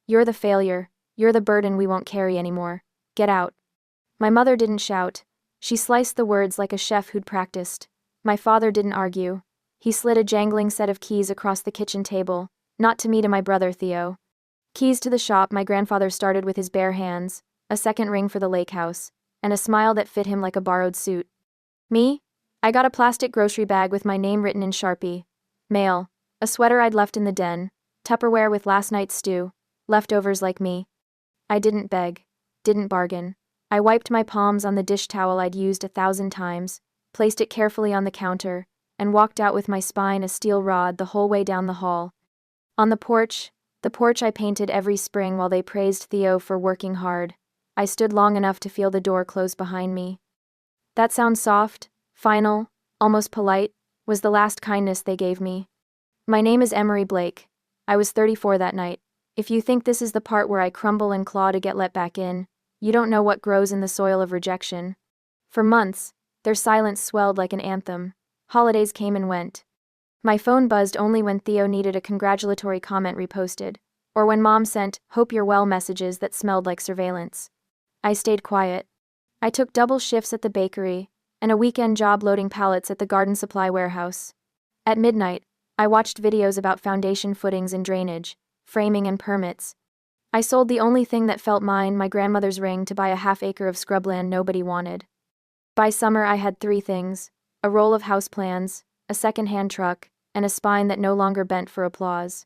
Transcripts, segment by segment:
You're the failure. You're the burden we won't carry anymore. Get out. My mother didn't shout. She sliced the words like a chef who'd practiced. My father didn't argue. He slid a jangling set of keys across the kitchen table, not to me, to my brother Theo. Keys to the shop my grandfather started with his bare hands, a second ring for the lake house, and a smile that fit him like a borrowed suit. Me? I got a plastic grocery bag with my name written in Sharpie. Mail. A sweater I'd left in the den. Tupperware with last night's stew. Leftovers like me. I didn't beg. Didn't bargain. I wiped my palms on the dish towel I'd used 1,000 times, placed it carefully on the counter, and walked out with my spine a steel rod the whole way down the hall. On the porch I painted every spring while they praised Theo for working hard. I stood long enough to feel the door close behind me. That sound soft, final, almost polite, was the last kindness they gave me. My name is Emery Blake. I was 34 that night. If you think this is the part where I crumble and claw to get let back in, you don't know what grows in the soil of rejection. For months, their silence swelled like an anthem. Holidays came and went. My phone buzzed only when Theo needed a congratulatory comment reposted, or when Mom sent "hope you're well" messages that smelled like surveillance. I stayed quiet. I took double shifts at the bakery, and a weekend job loading pallets at the garden supply warehouse. At midnight, I watched videos about foundation footings and drainage, framing and permits. I sold the only thing that felt mine, my grandmother's ring, to buy a half-acre of scrubland nobody wanted. By summer I had 3 things: a roll of house plans, a second-hand truck, and a spine that no longer bent for applause.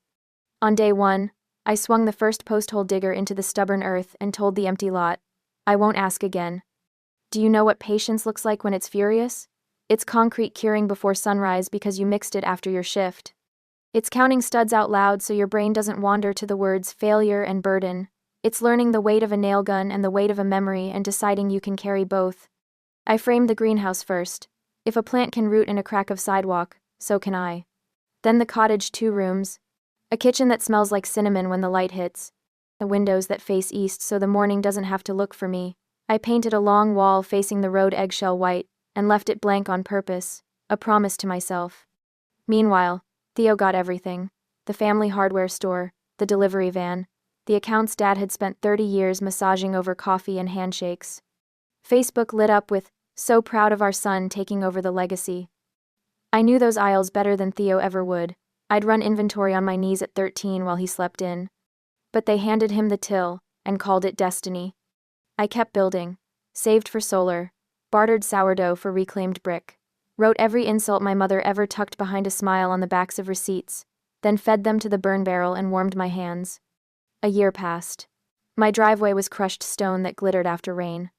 On day 1, I swung the first post-hole digger into the stubborn earth and told the empty lot, "I won't ask again." Do you know what patience looks like when it's furious? It's concrete curing before sunrise because you mixed it after your shift. It's counting studs out loud so your brain doesn't wander to the words failure and burden. It's learning the weight of a nail gun and the weight of a memory and deciding you can carry both. I framed the greenhouse first. If a plant can root in a crack of sidewalk, so can I. Then the cottage, 2 rooms. A kitchen that smells like cinnamon when the light hits. The windows that face east so the morning doesn't have to look for me. I painted a long wall facing the road eggshell white, and left it blank on purpose, a promise to myself. Meanwhile, Theo got everything: the family hardware store, the delivery van, the accounts Dad had spent 30 years massaging over coffee and handshakes. Facebook lit up with, "So proud of our son taking over the legacy." I knew those aisles better than Theo ever would. I'd run inventory on my knees at 13 while he slept in. But they handed him the till, and called it destiny. I kept building, saved for solar, bartered sourdough for reclaimed brick, wrote every insult my mother ever tucked behind a smile on the backs of receipts, then fed them to the burn barrel and warmed my hands. A year passed. My driveway was crushed stone that glittered after rain.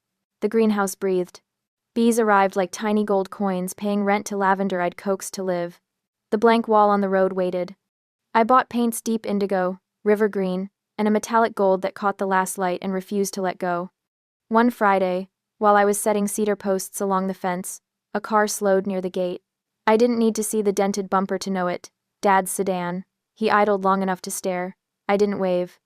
The greenhouse breathed. Bees arrived like tiny gold coins, paying rent to lavender I'd coaxed to live. The blank wall on the road waited. I bought paints deep indigo, river green, and a metallic gold that caught the last light and refused to let go. One Friday, while I was setting cedar posts along the fence, a car slowed near the gate. I didn't need to see the dented bumper to know it. Dad's sedan. He idled long enough to stare. I didn't wave.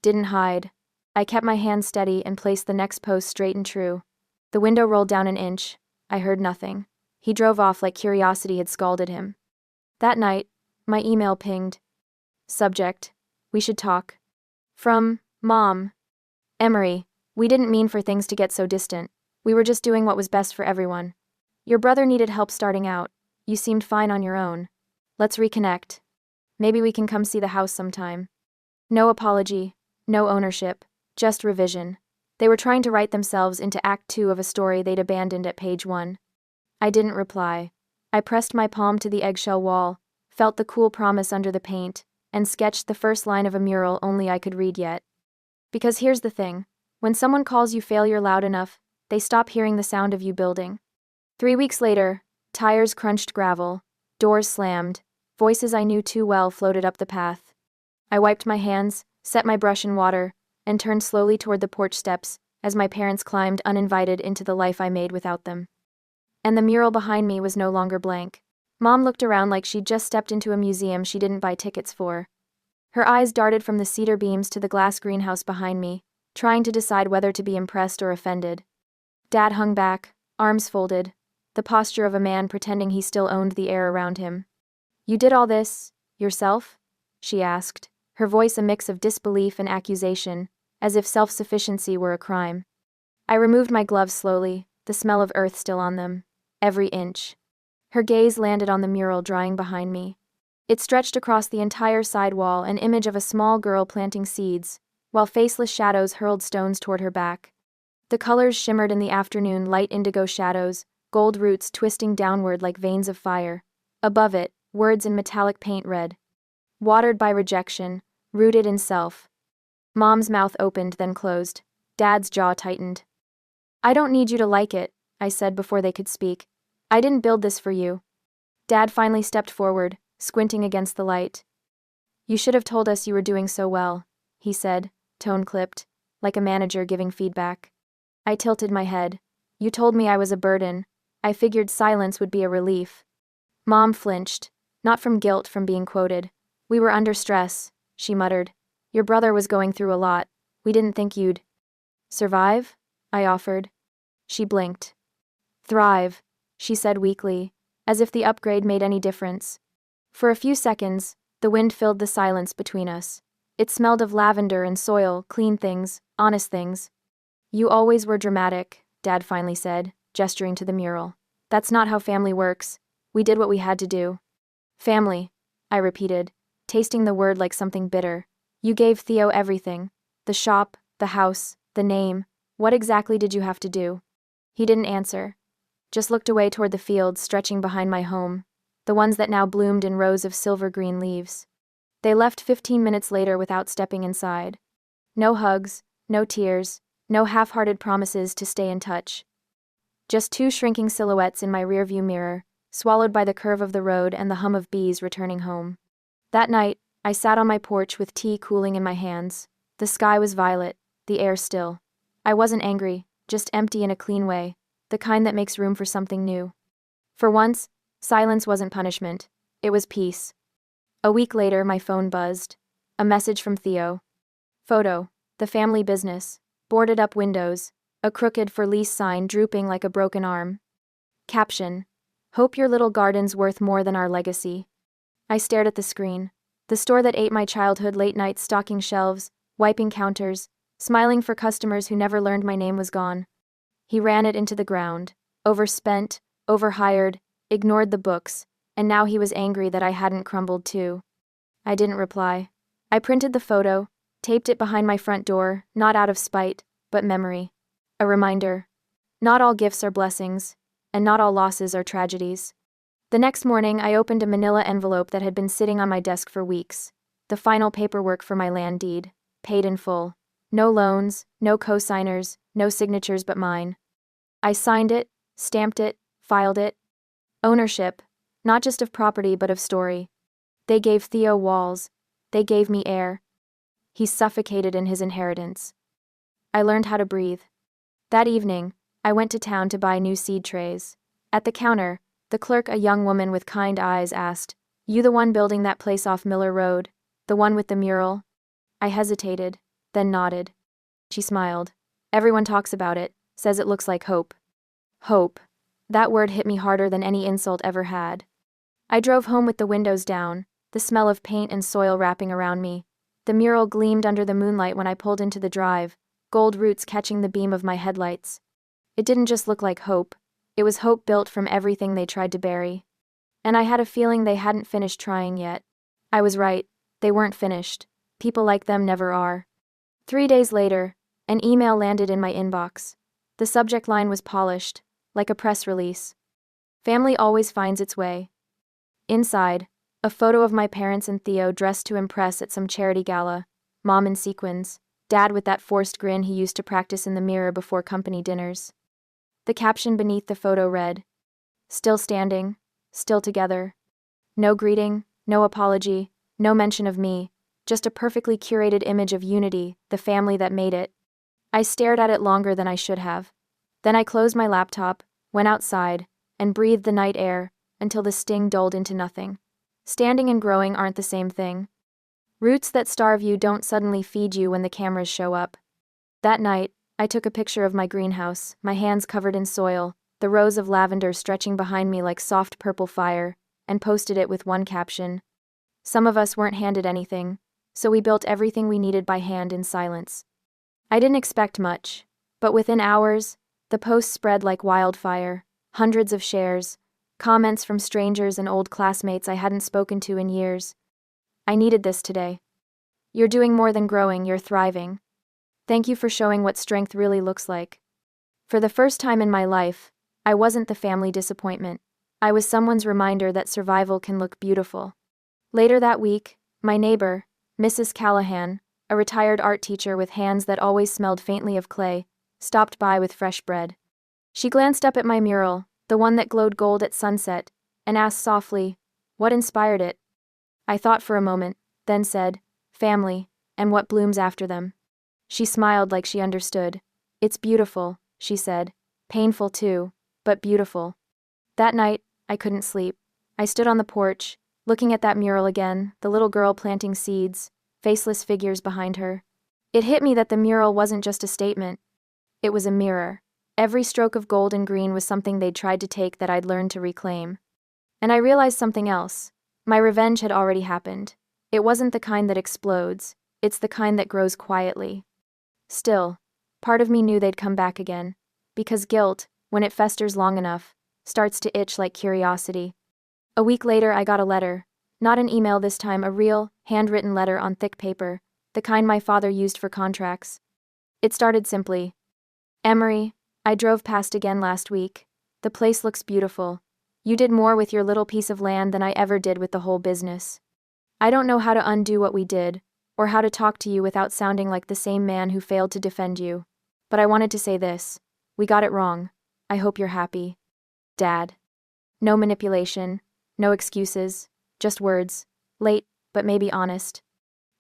Didn't hide. I kept my hand steady and placed the next post straight and true. The window rolled down an inch. I heard nothing. He drove off like curiosity had scalded him. That night, my email pinged. Subject: "We should talk." From Mom. "Emery, we didn't mean for things to get so distant. We were just doing what was best for everyone. Your brother needed help starting out. You seemed fine on your own. Let's reconnect. Maybe we can come see the house sometime." No apology, no ownership, just revision. They were trying to write themselves into Act 2 of a story they'd abandoned at page 1. I didn't reply. I pressed my palm to the eggshell wall, felt the cool promise under the paint, and sketched the first line of a mural only I could read yet. Because here's the thing: when someone calls you failure loud enough, they stop hearing the sound of you building. 3 weeks later, tires crunched gravel, doors slammed, voices I knew too well floated up the path. I wiped my hands, set my brush in water, and turned slowly toward the porch steps as my parents climbed uninvited into the life I made without them. And the mural behind me was no longer blank. Mom looked around like she'd just stepped into a museum she didn't buy tickets for. Her eyes darted from the cedar beams to the glass greenhouse behind me, trying to decide whether to be impressed or offended. Dad hung back, arms folded, the posture of a man pretending he still owned the air around him. "You did all this, yourself?" she asked, her voice a mix of disbelief and accusation, as if self-sufficiency were a crime. I removed my gloves slowly, the smell of earth still on them. Every inch. Her gaze landed on the mural drying behind me. It stretched across the entire side wall, an image of a small girl planting seeds, while faceless shadows hurled stones toward her back. The colors shimmered in the afternoon, light indigo shadows, gold roots twisting downward like veins of fire. Above it, words in metallic paint read, "Watered by rejection, rooted in self." Mom's mouth opened, then closed. Dad's jaw tightened. "I don't need you to like it," I said before they could speak. "I didn't build this for you." Dad finally stepped forward, squinting against the light. "You should have told us you were doing so well," he said, tone clipped, like a manager giving feedback. I tilted my head. "You told me I was a burden. I figured silence would be a relief." Mom flinched, not from guilt, from being quoted. "We were under stress," she muttered. "Your brother was going through a lot. We didn't think you'd survive," I offered. She blinked. "Thrive," she said weakly, as if the upgrade made any difference. For a few seconds, the wind filled the silence between us. It smelled of lavender and soil, clean things, honest things. "You always were dramatic," Dad finally said, gesturing to the mural. "That's not how family works. We did what we had to do." "Family," I repeated, tasting the word like something bitter. "You gave Theo everything. The shop, the house, the name. What exactly did you have to do?" He didn't answer. Just looked away toward the fields stretching behind my home, the ones that now bloomed in rows of silver-green leaves. They left 15 minutes later without stepping inside. No hugs, no tears, no half-hearted promises to stay in touch. Just two shrinking silhouettes in my rearview mirror, swallowed by the curve of the road and the hum of bees returning home. That night, I sat on my porch with tea cooling in my hands. The sky was violet, the air still. I wasn't angry, just empty in a clean way, the kind that makes room for something new. For once, silence wasn't punishment, it was peace. A week later, my phone buzzed. A message from Theo. Photo, the family business, boarded up windows, a crooked for lease sign drooping like a broken arm. Caption, "Hope your little garden's worth more than our legacy." I stared at the screen. The store that ate my childhood, late nights stocking shelves, wiping counters, smiling for customers who never learned my name, was gone. He ran it into the ground, overspent, overhired, ignored the books, and now he was angry that I hadn't crumbled too. I didn't reply. I printed the photo, taped it behind my front door, not out of spite, but memory. A reminder. Not all gifts are blessings, and not all losses are tragedies. The next morning, I opened a manila envelope that had been sitting on my desk for weeks. The final paperwork for my land deed, paid in full. No loans, no co-signers, no signatures but mine. I signed it, stamped it, filed it. Ownership, not just of property but of story. They gave Theo walls. They gave me air. He suffocated in his inheritance. I learned how to breathe. That evening, I went to town to buy new seed trays. At the counter, the clerk, a young woman with kind eyes, asked, "You the one building that place off Miller Road? The one with the mural?" I hesitated, then nodded. She smiled. "Everyone talks about it, says it looks like hope." Hope. That word hit me harder than any insult ever had. I drove home with the windows down, the smell of paint and soil wrapping around me. The mural gleamed under the moonlight when I pulled into the drive, gold roots catching the beam of my headlights. It didn't just look like hope. It was hope built from everything they tried to bury. And I had a feeling they hadn't finished trying yet. I was right, they weren't finished. People like them never are. 3 days later, an email landed in my inbox. The subject line was polished, like a press release. Family always finds its way. Inside, a photo of my parents and Theo dressed to impress at some charity gala, Mom in sequins, Dad with that forced grin he used to practice in the mirror before company dinners. The caption beneath the photo read, "Still standing, still together." No greeting, no apology, no mention of me, just a perfectly curated image of unity, the family that made it. I stared at it longer than I should have. Then I closed my laptop, went outside, and breathed the night air, until the sting dulled into nothing. Standing and growing aren't the same thing. Roots that starve you don't suddenly feed you when the cameras show up. That night, I took a picture of my greenhouse, my hands covered in soil, the rows of lavender stretching behind me like soft purple fire, and posted it with one caption. Some of us weren't handed anything, so we built everything we needed by hand in silence. I didn't expect much, but within hours, the posts spread like wildfire, hundreds of shares, comments from strangers and old classmates I hadn't spoken to in years. I needed this today. You're doing more than growing, you're thriving. Thank you for showing what strength really looks like. For the first time in my life, I wasn't the family disappointment. I was someone's reminder that survival can look beautiful. Later that week, my neighbor, Mrs. Callahan, a retired art teacher with hands that always smelled faintly of clay, stopped by with fresh bread. She glanced up at my mural, the one that glowed gold at sunset, and asked softly, "What inspired it?" I thought for a moment, then said, "Family, and what blooms after them." She smiled like she understood. "It's beautiful," she said. "Painful too, but beautiful." That night, I couldn't sleep. I stood on the porch, looking at that mural again, the little girl planting seeds, faceless figures behind her. It hit me that the mural wasn't just a statement. It was a mirror. Every stroke of gold and green was something they'd tried to take that I'd learned to reclaim. And I realized something else. My revenge had already happened. It wasn't the kind that explodes, it's the kind that grows quietly. Still, part of me knew they'd come back again, because guilt, when it festers long enough, starts to itch like curiosity. A week later, I got a letter. Not an email this time, a real, handwritten letter on thick paper, the kind my father used for contracts. It started simply. "Emery, I drove past again last week. The place looks beautiful. You did more with your little piece of land than I ever did with the whole business. I don't know how to undo what we did, or how to talk to you without sounding like the same man who failed to defend you. But I wanted to say this. We got it wrong. I hope you're happy. Dad." No manipulation, no excuses, just words. Late, but maybe honest.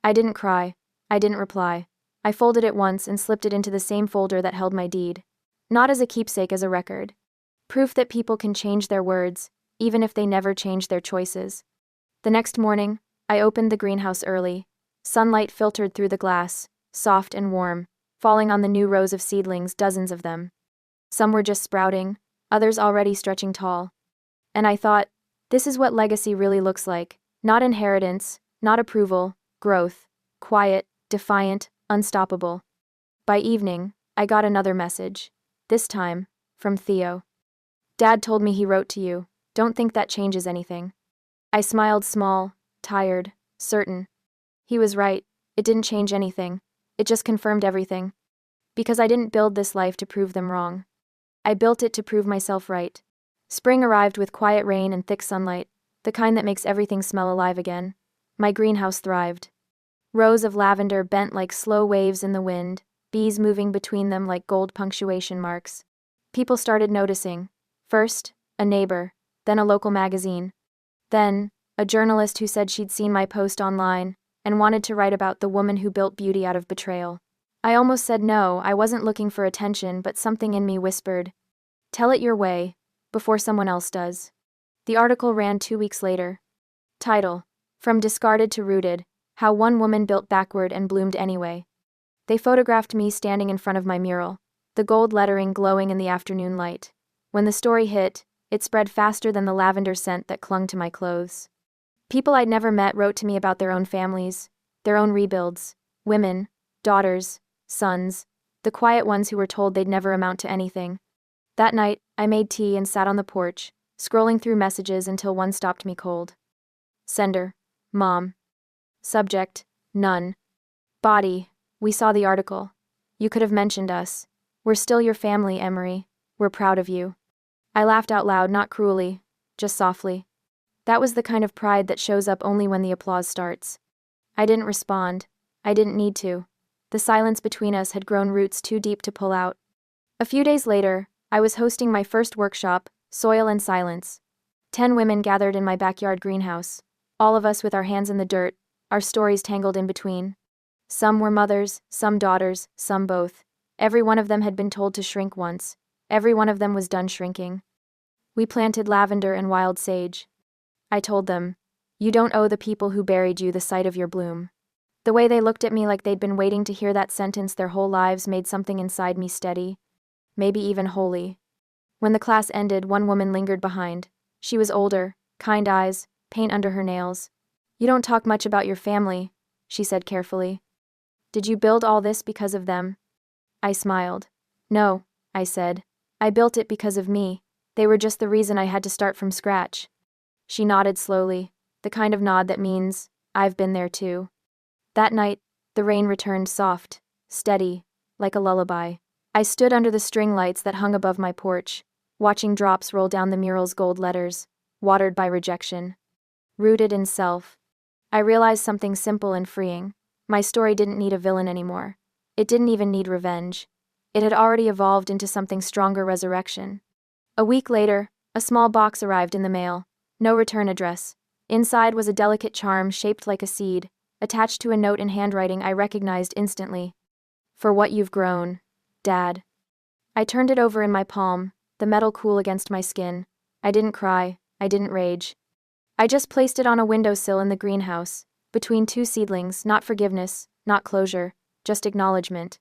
I didn't cry. I didn't reply. I folded it once and slipped it into the same folder that held my deed. Not as a keepsake, as a record. Proof that people can change their words, even if they never change their choices. The next morning, I opened the greenhouse early. Sunlight filtered through the glass, soft and warm, falling on the new rows of seedlings, dozens of them. Some were just sprouting, others already stretching tall. And I thought, this is what legacy really looks like. Not inheritance, not approval, growth. Quiet, defiant, unstoppable. By evening, I got another message. This time, from Theo. "Dad told me he wrote to you. Don't think that changes anything." I smiled, small, tired, certain. He was right. It didn't change anything. It just confirmed everything. Because I didn't build this life to prove them wrong. I built it to prove myself right. Spring arrived with quiet rain and thick sunlight, the kind that makes everything smell alive again. My greenhouse thrived. Rows of lavender bent like slow waves in the wind, bees moving between them like gold punctuation marks. People started noticing. First, a neighbor, then a local magazine. Then, a journalist who said she'd seen my post online and wanted to write about the woman who built beauty out of betrayal. I almost said no. I wasn't looking for attention, but something in me whispered, "Tell it your way, before someone else does." The article ran 2 weeks later. Title: From Discarded to Rooted, How One Woman Built Backward and Bloomed Anyway. They photographed me standing in front of my mural, the gold lettering glowing in the afternoon light. When the story hit, it spread faster than the lavender scent that clung to my clothes. People I'd never met wrote to me about their own families, their own rebuilds, women, daughters, sons, the quiet ones who were told they'd never amount to anything. That night, I made tea and sat on the porch, scrolling through messages until one stopped me cold. Sender: Mom. Subject: None. Body: We saw the article. You could have mentioned us. We're still your family, Emery. We're proud of you. I laughed out loud, not cruelly, just softly. That was the kind of pride that shows up only when the applause starts. I didn't respond. I didn't need to. The silence between us had grown roots too deep to pull out. A few days later, I was hosting my first workshop, Soil and Silence. 10 women gathered in my backyard greenhouse, all of us with our hands in the dirt, our stories tangled in between. Some were mothers, some daughters, some both. Every one of them had been told to shrink once. Every one of them was done shrinking. We planted lavender and wild sage. I told them, "You don't owe the people who buried you the sight of your bloom." The way they looked at me like they'd been waiting to hear that sentence their whole lives made something inside me steady, maybe even holy. When the class ended, one woman lingered behind. She was older, kind eyes, paint under her nails. "You don't talk much about your family. she said carefully. Did you build all this because of them? I smiled. No, I said. I built it because of me. They were just the reason I had to start from scratch. She nodded slowly, the kind of nod that means, I've been there too. That night, the rain returned soft, steady, like a lullaby. I stood under the string lights that hung above my porch, watching drops roll down the mural's gold letters, watered by rejection. Rooted in self. I realized something simple and freeing. My story didn't need a villain anymore. It didn't even need revenge. It had already evolved into something stronger: resurrection. A week later, a small box arrived in the mail. No return address. Inside was a delicate charm shaped like a seed, attached to a note in handwriting I recognized instantly. For what you've grown, Dad. I turned it over in my palm, the metal cool against my skin. I didn't cry, I didn't rage. I just placed it on a windowsill in the greenhouse, between two seedlings, not forgiveness, not closure, just acknowledgement.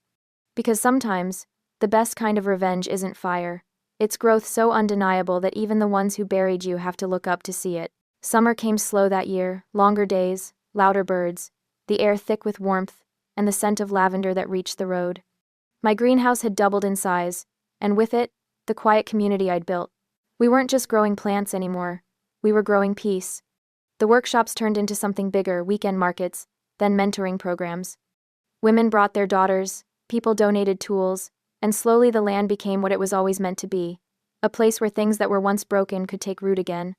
Because sometimes, the best kind of revenge isn't fire. It's growth so undeniable that even the ones who buried you have to look up to see it. Summer came slow that year, longer days, louder birds, the air thick with warmth, and the scent of lavender that reached the road. My greenhouse had doubled in size, and with it, the quiet community I'd built. We weren't just growing plants anymore. We were growing peace. The workshops turned into something bigger: weekend markets, then mentoring programs. Women brought their daughters, people donated tools, and slowly the land became what it was always meant to be, a place where things that were once broken could take root again.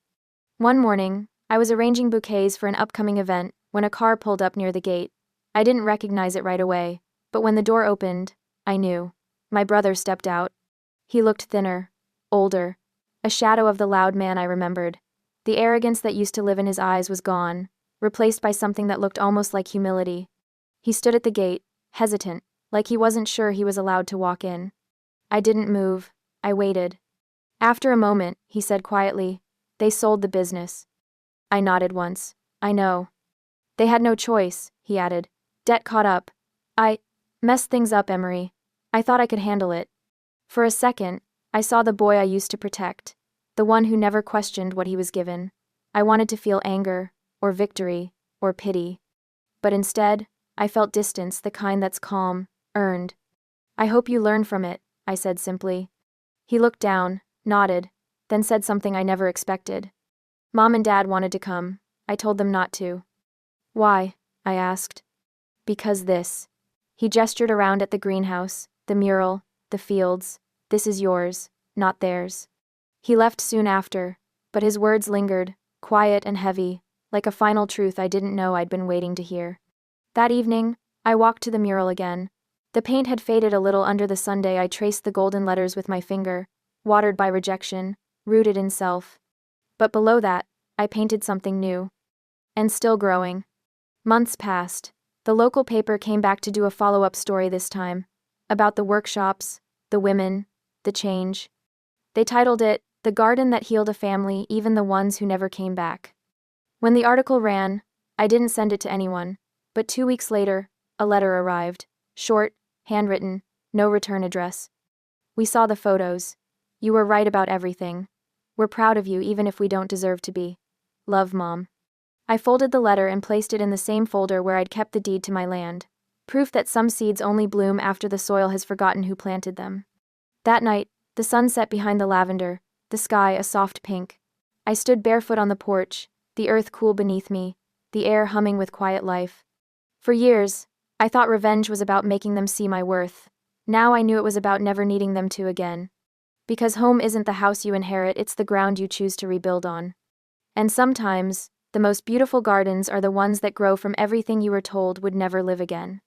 One morning, I was arranging bouquets for an upcoming event when a car pulled up near the gate. I didn't recognize it right away, but when the door opened, I knew. My brother stepped out. He looked thinner, older, a shadow of the loud man I remembered. The arrogance that used to live in his eyes was gone, replaced by something that looked almost like humility. He stood at the gate, hesitant, like he wasn't sure he was allowed to walk in. I didn't move. I waited. After a moment, he said quietly, "They sold the business." I nodded once. "I know." "They had no choice," he added. "Debt caught up. I messed things up, Emery. I thought I could handle it." For a second, I saw the boy I used to protect, the one who never questioned what he was given. I wanted to feel anger, or victory, or pity. But instead, I felt distance, the kind that's calm, earned. "I hope you learn from it," I said simply. He looked down, nodded, then said something I never expected. "Mom and Dad wanted to come. I told them not to." "Why?" I asked. "Because this." He gestured around at the greenhouse, the mural, the fields. "This is yours, not theirs." He left soon after, but his words lingered, quiet and heavy, like a final truth I didn't know I'd been waiting to hear. That evening, I walked to the mural again. The paint had faded a little under the sunday. I traced the golden letters with my finger, watered by rejection, rooted in self. But below that, I painted something new. And still growing. Months passed. The local paper came back to do a follow-up story this time, about the workshops, the women, the change. They titled it, "The Garden That Healed a Family, Even the Ones Who Never Came Back." When the article ran, I didn't send it to anyone, but 2 weeks later, a letter arrived. Short, handwritten, no return address. "We saw the photos. You were right about everything. We're proud of you even if we don't deserve to be. Love, Mom." I folded the letter and placed it in the same folder where I'd kept the deed to my land. Proof that some seeds only bloom after the soil has forgotten who planted them. That night, the sun set behind the lavender, the sky a soft pink. I stood barefoot on the porch, the earth cool beneath me, the air humming with quiet life. For years, I thought revenge was about making them see my worth. Now I knew it was about never needing them to again. Because home isn't the house you inherit, it's the ground you choose to rebuild on. And sometimes, the most beautiful gardens are the ones that grow from everything you were told would never live again.